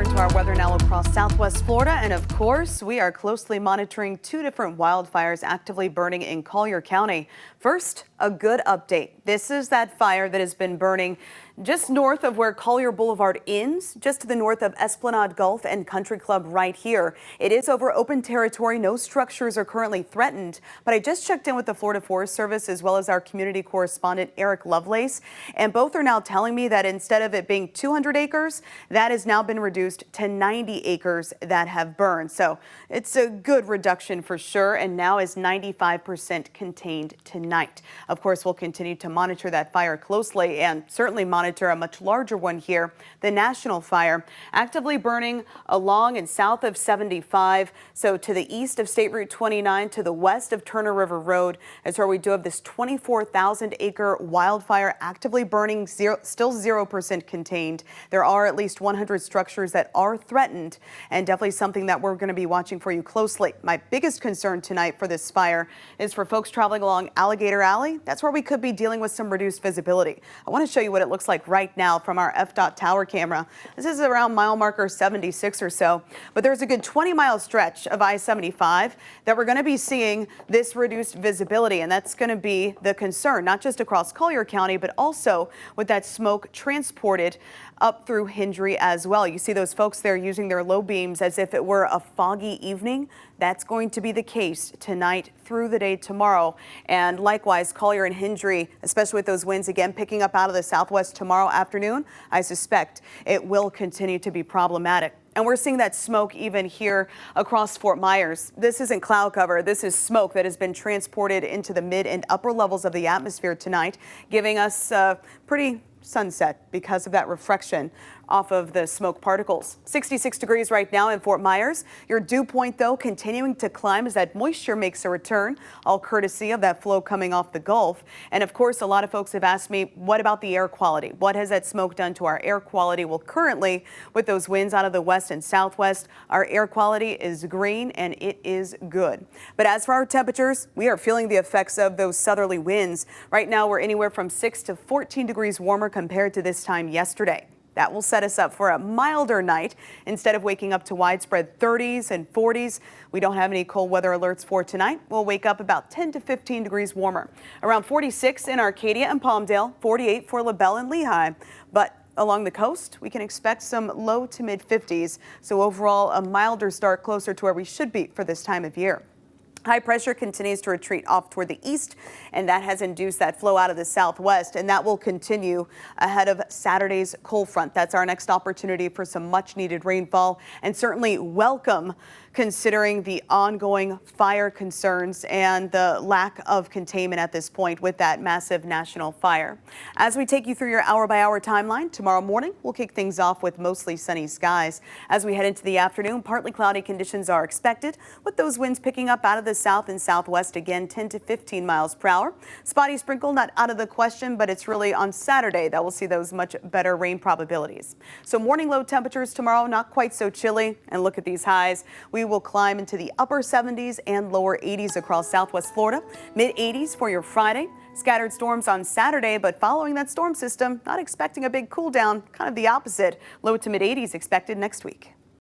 turn to our weather now across southwest Florida. And of course, we are closely monitoring two different wildfires actively burning in Collier County. First, a good update. This is that fire that has been burning just north of where Collier Boulevard ends, just to the north of Esplanade Golf and Country Club right here. It is over open territory. No structures are currently threatened, but I just checked in with the Florida Forest Service as well as our community correspondent Eric Lovelace, and both are now telling me that instead of it being 200 acres, that has now been reduced to 90 acres that have burned. So it's a good reduction for sure, and now is 95% contained tonight. Of course, we'll continue to monitor that fire closely and certainly monitor a much larger one here, the National Fire, actively burning along and south of 75. So to the east of State Route 29, to the west of Turner River Road, is where we do have this 24,000 acre wildfire actively burning, still 0% contained. There are at least 100 structures that are threatened, and definitely something that we're going to be watching for you closely. My biggest concern tonight for this fire is for folks traveling along Alligator Alley. That's where we could be dealing with some reduced visibility. I want to show you what it looks like right now from our FDOT tower camera. This is around mile marker 76 or so, but there's a good 20-mile stretch of I-75 that we're going to be seeing this reduced visibility, and that's going to be the concern, not just across Collier County, but also with that smoke transported up through Hendry as well. You see those folks there using their low beams as if it were a foggy evening. That's going to be the case tonight through the day tomorrow. And likewise, Collier and Hendry, especially with those winds again picking up out of the southwest tomorrow afternoon, I suspect it will continue to be problematic. And we're seeing that smoke even here across Fort Myers. This isn't cloud cover. This is smoke that has been transported into the mid and upper levels of the atmosphere tonight, giving us pretty sunset because of that refraction off of the smoke particles. 66 degrees right now in Fort Myers. Your dew point, though, continuing to climb as that moisture makes a return, all courtesy of that flow coming off the Gulf. And of course, a lot of folks have asked me, what about the air quality? What has that smoke done to our air quality? Well, currently, with those winds out of the west and southwest, our air quality is green and it is good. But as for our temperatures, we are feeling the effects of those southerly winds. Right now, we're anywhere from 6 to 14 degrees warmer compared to this time yesterday. That will set us up for a milder night instead of waking up to widespread 30s and 40s. We don't have any cold weather alerts for tonight. We'll wake up about 10 to 15 degrees warmer. Around 46 in Arcadia and Palmdale, 48 for LaBelle and Lehigh. But along the coast, we can expect some low to mid 50s. So overall, a milder start closer to where we should be for this time of year. High pressure continues to retreat off toward the east, and that has induced that flow out of the southwest, and that will continue ahead of Saturday's cold front. That's our next opportunity for some much needed rainfall, and certainly welcome considering the ongoing fire concerns and the lack of containment at this point with that massive national fire. As we take you through your hour-by-hour timeline, tomorrow morning we'll kick things off with mostly sunny skies. As we head into the afternoon, partly cloudy conditions are expected, with those winds picking up out of the south and southwest again, 10 to 15 miles per hour. Spotty sprinkle not out of the question, but it's really on Saturday that we'll see those much better rain probabilities. So morning low temperatures tomorrow, not quite so chilly, and look at these highs. We will climb into the upper 70s and lower 80s across southwest Florida, mid 80s for your Friday. Scattered storms on Saturday, but following that storm system, not expecting a big cool down, kind of the opposite. Low to mid 80s expected next week.